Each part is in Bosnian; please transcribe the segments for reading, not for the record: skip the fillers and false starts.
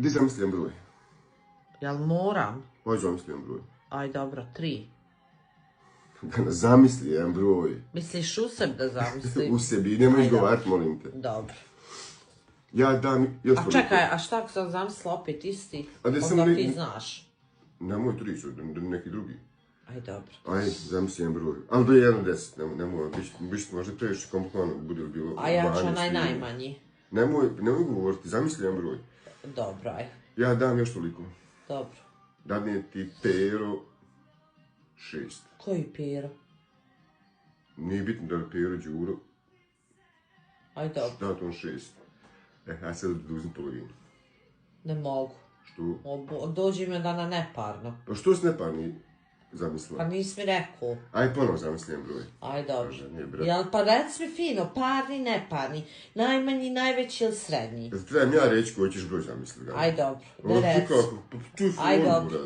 Gdje zamislim broj? Jel moram? Hoće zamislim broj. Aj dobro, 3. Da zamisli jedan broj. Misliš u sebi da zamislim? U sebi, nemoj izgovarati, molim te. Dobro. Ja dam još toliko. A čekaj, a šta ako sam zamislila opet isti? Onda ti znaš. Nemoj 3, neki drugi. Aj dobro. Aj, zamislim broj. Ali do 1 do 10, nemoj, biće možda previše komplikovano, bude li bilo 12. A ja ću najmanji. Nemoj govoriti, zamisli jedan broj. Dobro, aj. Ja dam još toliko. Dobro. Dadne ti Pero 6. Koji Pero? Nije bitno da li Pero Đuro. Aj dobro. Da, to on 6. A sad uzim polovinu. Ne mogu. Što? Dođi mi da na neparno. Pa što si neparni zamislila? Pa nisi mi rekao. Aj ponovo zamislim broj. Aj dobro. Jel pa reci mi fino, parni, neparni, najmanji, najveći ili srednji? Trebam ja reći koji ćeš broj zamisliti. Aj dobro, ne reci. Aj dobro.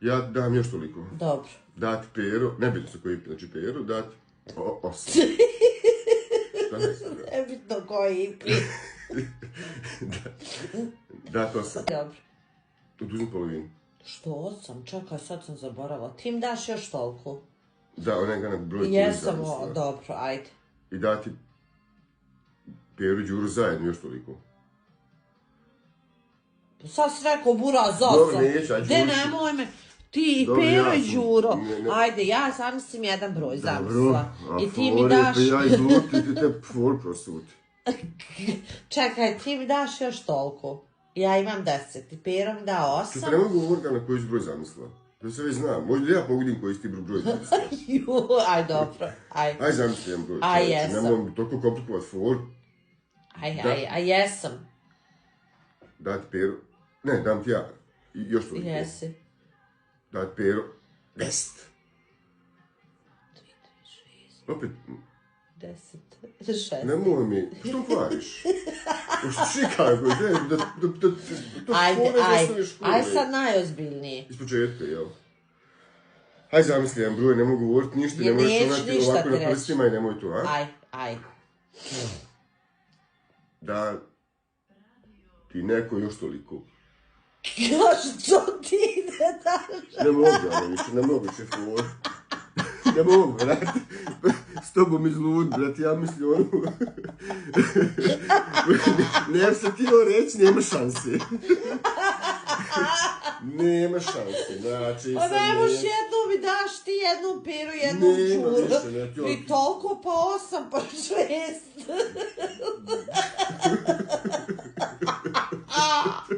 Ja dam još toliko. Dobro. Dati Pero, nebitno se koji, znači Pero, dati 8. Nebitno koji. Dati 8. Dobro. Oduzim polovinu. Što 8? Čekaj, sad sam zaboravila. Ti im daš još toliko? Da, onaj ga na broj koji Jesam, zamislila. dobro, ajde. I dati Peru i Đuru zajedno još toliko. Sad si rekao Buraz 8. Dobro, neću, ajde. De, nemoj me. Ti i Pero i Đuro. Ajde, ja zamislim jedan broj, zamislila. I ti mi daš... Dobro, ja izluti ti te for prosuti. Čekaj, ti mi daš još toliko. Ja imam 10 i Pero mi da 8. Što ne mogu govoriti na koji si broj zamislila? Da se već znam. Možda ja pogodim koji si ti broj zamislila. Aj, dobro. Aj, zamisli jedan broj. Aj, jesam. Nemoj toliko komplikovat for. Aj, jesam. Dati Pero... Ne, dam ti ja. Još toliko. Jesi. Dati Pero... 10. 3, 3, 6. Opet... 10, 6. Nemoj mi, što kvariš? Šikaj, Aj sad najozbiljniji. Iz početka, jel? Aj zamisli jedan broj, ne mogu govoriti ništa, nemoj računati ovako na prstima i nemoj to, a? Aj. Da ti neko još toliko. Što ti ne daš? Ne mogu, ali više, ne mogu šefor. Ne mogu, brate. S tobom izlud, brate, ja mislim ono... Ne sam ti ovo reći, nema šanse. Nema šanse, znači... Pa ne moš jednu mi daš ti jednu Peru, jednu Đuru. I toliko pa 8 pa 6.